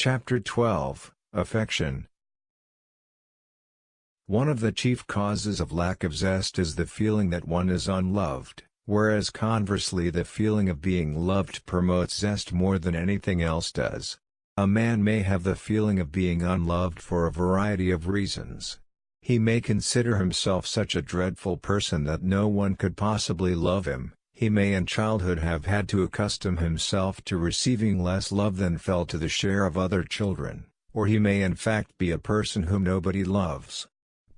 Chapter 12, Affection. One of the chief causes of lack of zest is the feeling that one is unloved, whereas conversely the feeling of being loved promotes zest more than anything else does. A man may have the feeling of being unloved for a variety of reasons. He may consider himself such a dreadful person that no one could possibly love him. He may in childhood have had to accustom himself to receiving less love than fell to the share of other children, or he may in fact be a person whom nobody loves.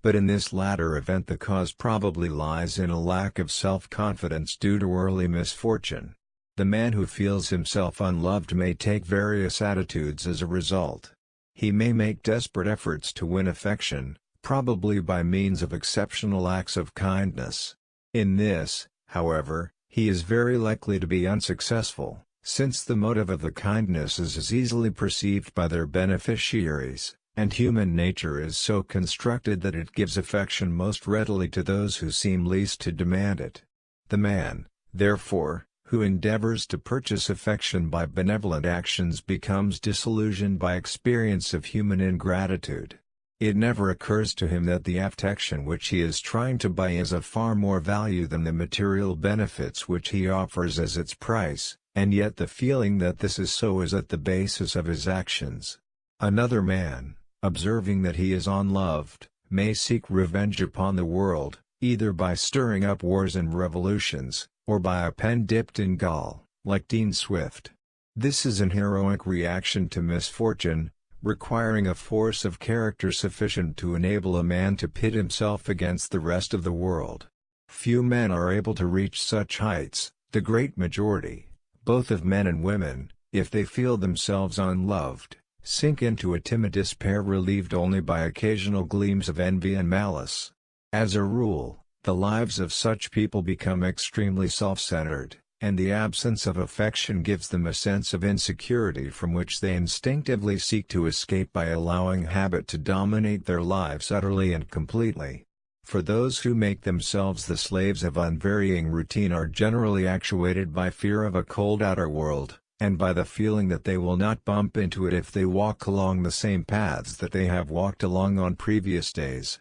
But in this latter event the cause probably lies in a lack of self-confidence due to early misfortune. The man who feels himself unloved may take various attitudes as a result. He may make desperate efforts to win affection, probably by means of exceptional acts of kindness. In this, however, he is very likely to be unsuccessful, since the motive of the kindness is as easily perceived by their beneficiaries, and human nature is so constructed that it gives affection most readily to those who seem least to demand it. The man, therefore, who endeavors to purchase affection by benevolent actions becomes disillusioned by experience of human ingratitude. It never occurs to him that the affection which he is trying to buy is of far more value than the material benefits which he offers as its price, and yet the feeling that this is so is at the basis of his actions. Another man, observing that he is unloved, may seek revenge upon the world, either by stirring up wars and revolutions, or by a pen dipped in gall, like Dean Swift. This is an heroic reaction to misfortune, requiring a force of character sufficient to enable a man to pit himself against the rest of the world. Few men are able to reach such heights. The great majority, both of men and women, if they feel themselves unloved, sink into a timid despair relieved only by occasional gleams of envy and malice. As a rule, the lives of such people become extremely self-centered, and the absence of affection gives them a sense of insecurity from which they instinctively seek to escape by allowing habit to dominate their lives utterly and completely. For those who make themselves the slaves of unvarying routine are generally actuated by fear of a cold outer world, and by the feeling that they will not bump into it if they walk along the same paths that they have walked along on previous days.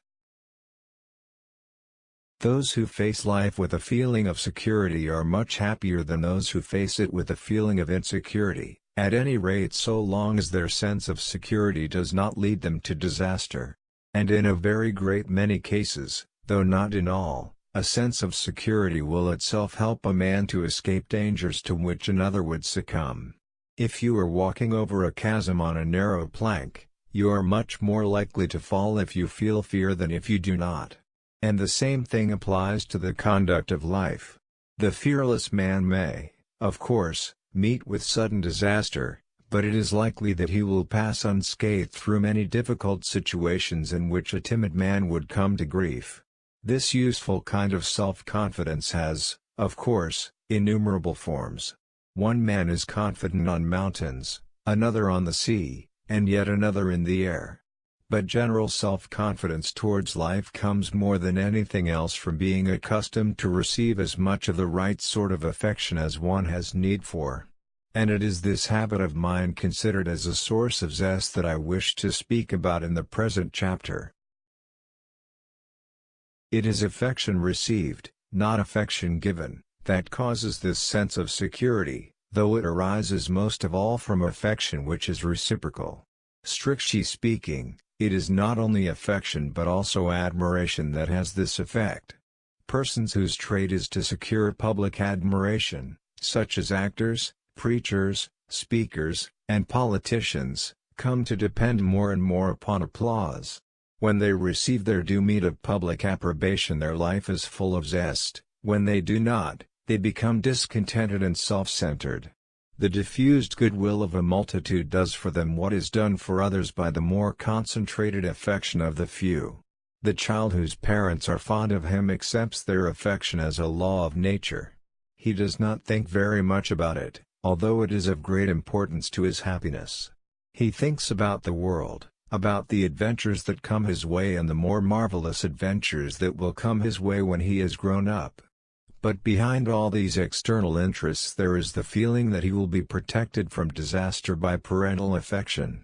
Those who face life with a feeling of security are much happier than those who face it with a feeling of insecurity, at any rate so long as their sense of security does not lead them to disaster. And in a very great many cases, though not in all, a sense of security will itself help a man to escape dangers to which another would succumb. If you are walking over a chasm on a narrow plank, you are much more likely to fall if you feel fear than if you do not. And the same thing applies to the conduct of life. The fearless man may, of course, meet with sudden disaster, but it is likely that he will pass unscathed through many difficult situations in which a timid man would come to grief. This useful kind of self-confidence has, of course, innumerable forms. One man is confident on mountains, another on the sea, and yet another in the air. But general self-confidence towards life comes more than anything else from being accustomed to receive as much of the right sort of affection as one has need for. And it is this habit of mind considered as a source of zest that I wish to speak about in the present chapter. It is affection received, not affection given, that causes this sense of security, though it arises most of all from affection which is reciprocal. Strictly speaking, it is not only affection but also admiration that has this effect. Persons whose trade is to secure public admiration, such as actors, preachers, speakers, and politicians, come to depend more and more upon applause. When they receive their due meed of public approbation their life is full of zest, when they do not, they become discontented and self-centered. The diffused goodwill of a multitude does for them what is done for others by the more concentrated affection of the few. The child whose parents are fond of him accepts their affection as a law of nature. He does not think very much about it, although it is of great importance to his happiness. He thinks about the world, about the adventures that come his way and the more marvelous adventures that will come his way when he is grown up. But behind all these external interests there is the feeling that he will be protected from disaster by parental affection,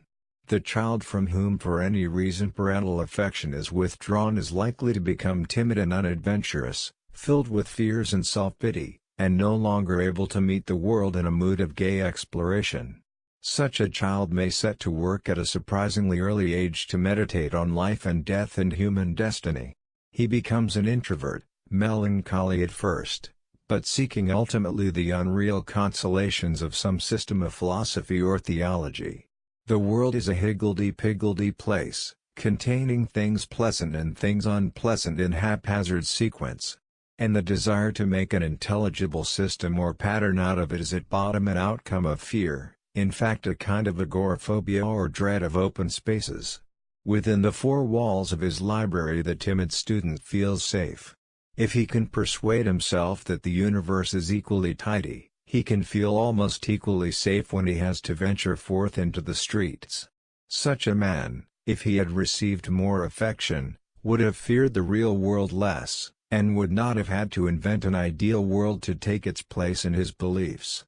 The child from whom for any reason parental affection is withdrawn is likely to become timid and unadventurous, filled with fears and self-pity, and no longer able to meet the world in a mood of gay exploration. Such a child may set to work at a surprisingly early age to meditate on life and death and human destiny. He becomes an introvert, melancholy at first, but seeking ultimately the unreal consolations of some system of philosophy or theology. The world is a higgledy-piggledy place, containing things pleasant and things unpleasant in haphazard sequence. And the desire to make an intelligible system or pattern out of it is at bottom an outcome of fear, in fact a kind of agoraphobia or dread of open spaces. Within the four walls of his library the timid student feels safe. If he can persuade himself that the universe is equally tidy, he can feel almost equally safe when he has to venture forth into the streets. Such a man, if he had received more affection, would have feared the real world less, and would not have had to invent an ideal world to take its place in his beliefs.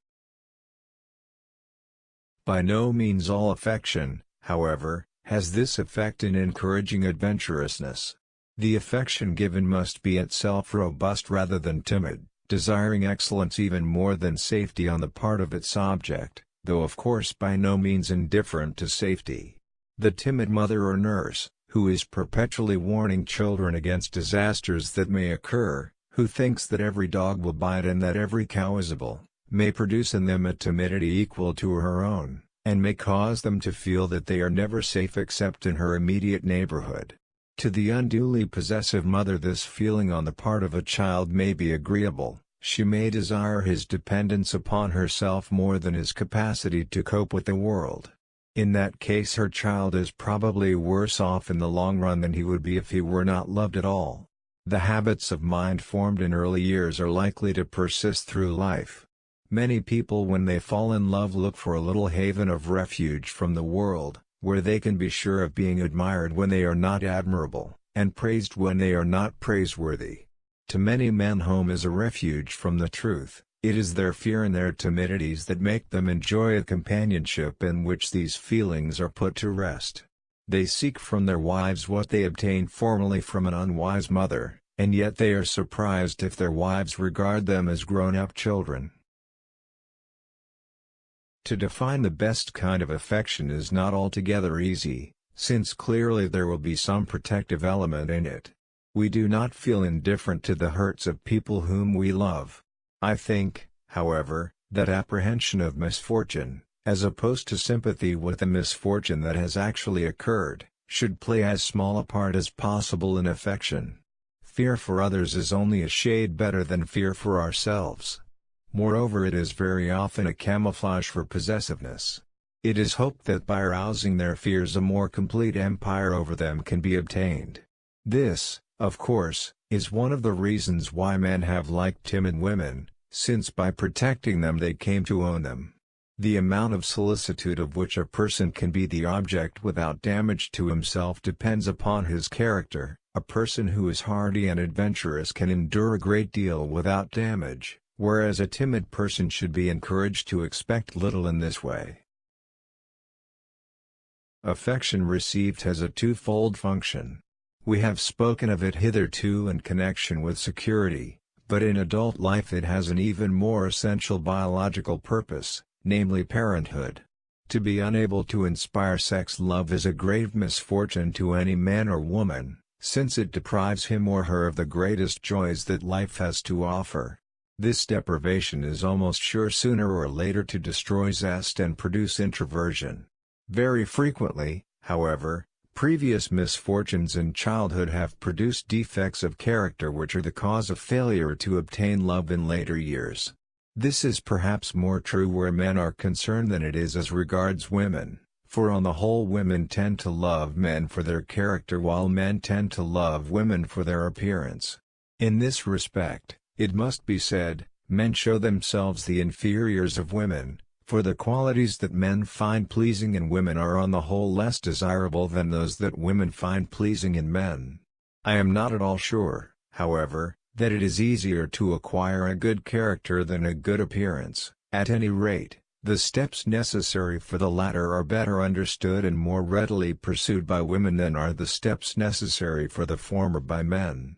By no means all affection, however, has this effect in encouraging adventurousness. The affection given must be itself robust rather than timid, desiring excellence even more than safety on the part of its object, though of course by no means indifferent to safety. The timid mother or nurse, who is perpetually warning children against disasters that may occur, who thinks that every dog will bite and that every cow is a bull, may produce in them a timidity equal to her own, and may cause them to feel that they are never safe except in her immediate neighborhood. To the unduly possessive mother this feeling on the part of a child may be agreeable, she may desire his dependence upon herself more than his capacity to cope with the world. In that case her child is probably worse off in the long run than he would be if he were not loved at all. The habits of mind formed in early years are likely to persist through life. Many people when they fall in love look for a little haven of refuge from the world, where they can be sure of being admired when they are not admirable, and praised when they are not praiseworthy. To many men home is a refuge from the truth. It is their fear and their timidities that make them enjoy a companionship in which these feelings are put to rest. They seek from their wives what they obtained formerly from an unwise mother, and yet they are surprised if their wives regard them as grown-up children. To define the best kind of affection is not altogether easy, since clearly there will be some protective element in it. We do not feel indifferent to the hurts of people whom we love. I think, however, that apprehension of misfortune, as opposed to sympathy with the misfortune that has actually occurred, should play as small a part as possible in affection. Fear for others is only a shade better than fear for ourselves. Moreover, it is very often a camouflage for possessiveness. It is hoped that by arousing their fears a more complete empire over them can be obtained. This, of course, is one of the reasons why men have liked timid women, since by protecting them they came to own them. The amount of solicitude of which a person can be the object without damage to himself depends upon his character. A person who is hardy and adventurous can endure a great deal without damage, whereas a timid person should be encouraged to expect little in this way. Affection received has a twofold function. We have spoken of it hitherto in connection with security, but in adult life it has an even more essential biological purpose, namely parenthood. To be unable to inspire sex love is a grave misfortune to any man or woman, since it deprives him or her of the greatest joys that life has to offer. This deprivation is almost sure sooner or later to destroy zest and produce introversion. Very frequently, however, previous misfortunes in childhood have produced defects of character which are the cause of failure to obtain love in later years. This is perhaps more true where men are concerned than it is as regards women, for on the whole women tend to love men for their character while men tend to love women for their appearance. In this respect, it must be said, men show themselves the inferiors of women, for the qualities that men find pleasing in women are on the whole less desirable than those that women find pleasing in men. I am not at all sure, however, that it is easier to acquire a good character than a good appearance. At any rate, The steps necessary for the latter are better understood and more readily pursued by women than are the steps necessary for the former by men.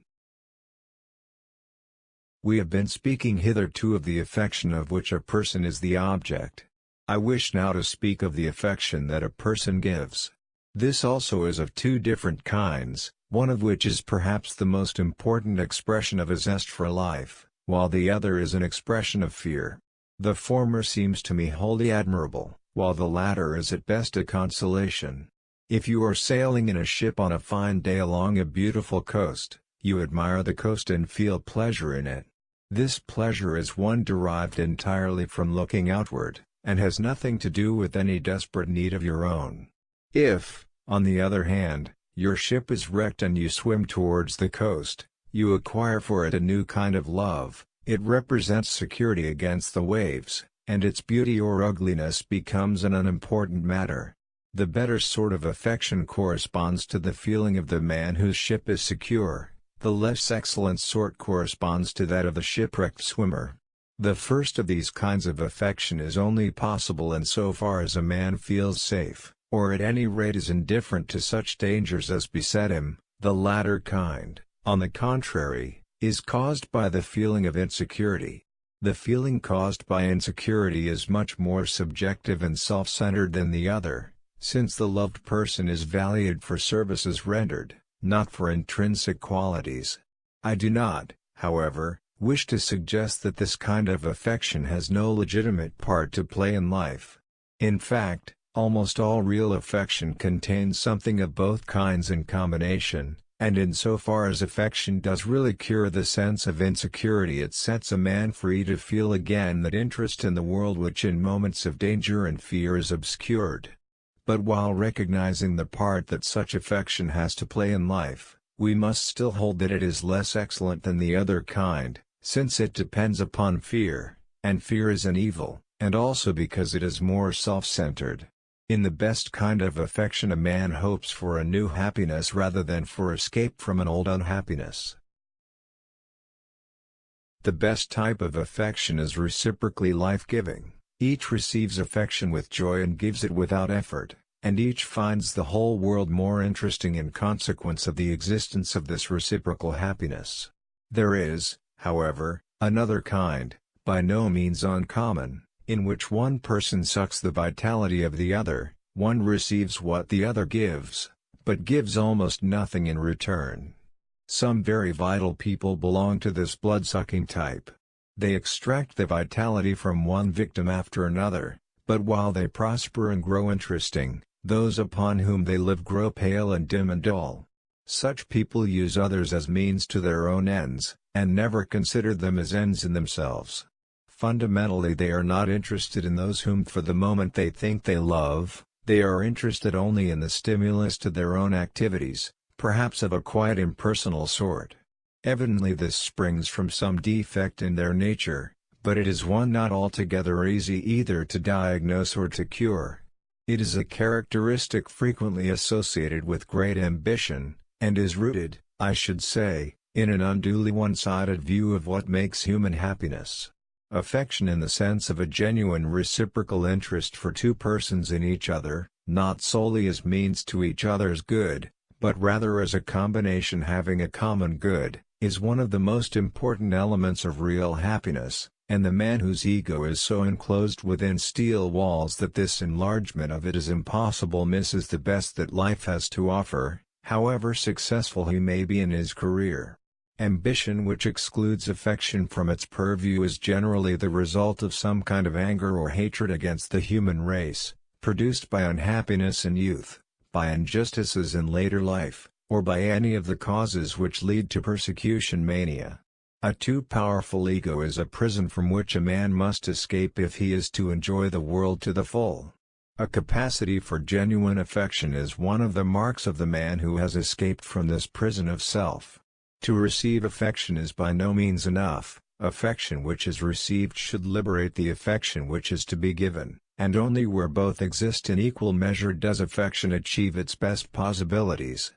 We have been speaking hitherto of the affection of which a person is the object. I wish now to speak of the affection that a person gives. This also is of two different kinds, one of which is perhaps the most important expression of a zest for life, while the other is an expression of fear. The former seems to me wholly admirable, while the latter is at best a consolation. If you are sailing in a ship on a fine day along a beautiful coast, you admire the coast and feel pleasure in it. This pleasure is one derived entirely from looking outward, and has nothing to do with any desperate need of your own. If, on the other hand, your ship is wrecked and you swim towards the coast, you acquire for it a new kind of love. It represents security against the waves, and its beauty or ugliness becomes an unimportant matter. The better sort of affection corresponds to the feeling of the man whose ship is secure, the less excellent sort corresponds to that of the shipwrecked swimmer. The first of these kinds of affection is only possible in so far as a man feels safe, or at any rate is indifferent to such dangers as beset him. The latter kind, on the contrary, is caused by the feeling of insecurity. The feeling caused by insecurity is much more subjective and self-centered than the other, since the loved person is valued for services rendered, not for intrinsic qualities. I do not, however, wish to suggest that this kind of affection has no legitimate part to play in life. In fact, almost all real affection contains something of both kinds in combination, and insofar as affection does really cure the sense of insecurity, it sets a man free to feel again that interest in the world which in moments of danger and fear is obscured. But while recognizing the part that such affection has to play in life, we must still hold that it is less excellent than the other kind, since it depends upon fear, and fear is an evil, and also because it is more self-centered. In the best kind of affection a man hopes for a new happiness rather than for escape from an old unhappiness. The best type of affection is reciprocally life-giving. Each receives affection with joy and gives it without effort, and each finds the whole world more interesting in consequence of the existence of this reciprocal happiness. There is, however, another kind, by no means uncommon, in which one person sucks the vitality of the other. One receives what the other gives, but gives almost nothing in return. Some very vital people belong to this blood-sucking type. They extract the vitality from one victim after another, but while they prosper and grow interesting, those upon whom they live grow pale and dim and dull. Such people use others as means to their own ends, and never consider them as ends in themselves. Fundamentally they are not interested in those whom for the moment they think they love, they are interested only in the stimulus to their own activities, perhaps of a quite impersonal sort. Evidently this springs from some defect in their nature, but it is one not altogether easy either to diagnose or to cure. It is a characteristic frequently associated with great ambition, and is rooted, I should say, in an unduly one-sided view of what makes human happiness. Affection in the sense of a genuine reciprocal interest for two persons in each other, not solely as means to each other's good, but rather as a combination having a common good, is one of the most important elements of real happiness, and the man whose ego is so enclosed within steel walls that this enlargement of it is impossible misses the best that life has to offer, however successful he may be in his career. Ambition which excludes affection from its purview is generally the result of some kind of anger or hatred against the human race, produced by unhappiness in youth, by injustices in later life, or by any of the causes which lead to persecution mania. A too powerful ego is a prison from which a man must escape if he is to enjoy the world to the full. A capacity for genuine affection is one of the marks of the man who has escaped from this prison of self. To receive affection is by no means enough. Affection which is received should liberate the affection which is to be given, and only where both exist in equal measure does affection achieve its best possibilities.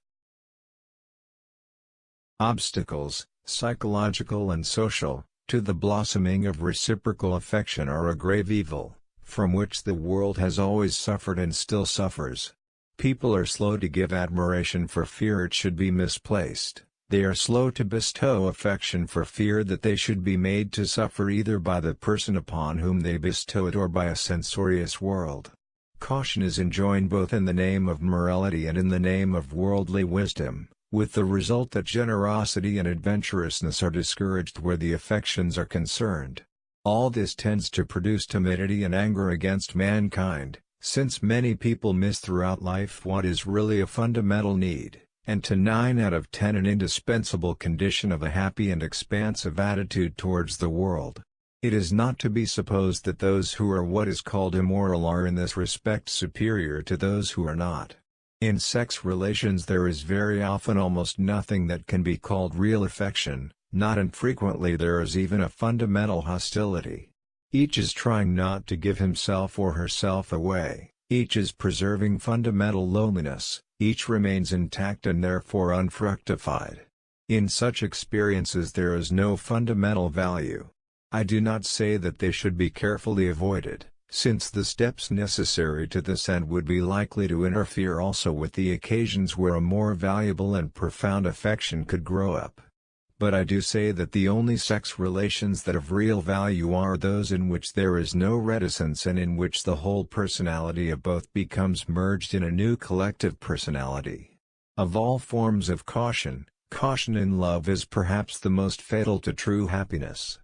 Obstacles, psychological and social, to the blossoming of reciprocal affection are a grave evil, from which the world has always suffered and still suffers. People are slow to give admiration for fear it should be misplaced. They are slow to bestow affection for fear that they should be made to suffer either by the person upon whom they bestow it or by a censorious world. Caution is enjoined both in the name of morality and in the name of worldly wisdom, with the result that generosity and adventurousness are discouraged where the affections are concerned. All this tends to produce timidity and anger against mankind, since many people miss throughout life what is really a fundamental need, and to 9 out of 10 an indispensable condition of a happy and expansive attitude towards the world. It is not to be supposed that those who are what is called immoral are in this respect superior to those who are not. In sex relations there is very often almost nothing that can be called real affection, not infrequently there is even a fundamental hostility. Each is trying not to give himself or herself away, each is preserving fundamental loneliness, each remains intact and therefore unfructified. In such experiences there is no fundamental value. I do not say that they should be carefully avoided, since the steps necessary to this end would be likely to interfere also with the occasions where a more valuable and profound affection could grow up. But I do say that the only sex relations that of real value are those in which there is no reticence and in which the whole personality of both becomes merged in a new collective personality. Of all forms of caution, caution in love is perhaps the most fatal to true happiness.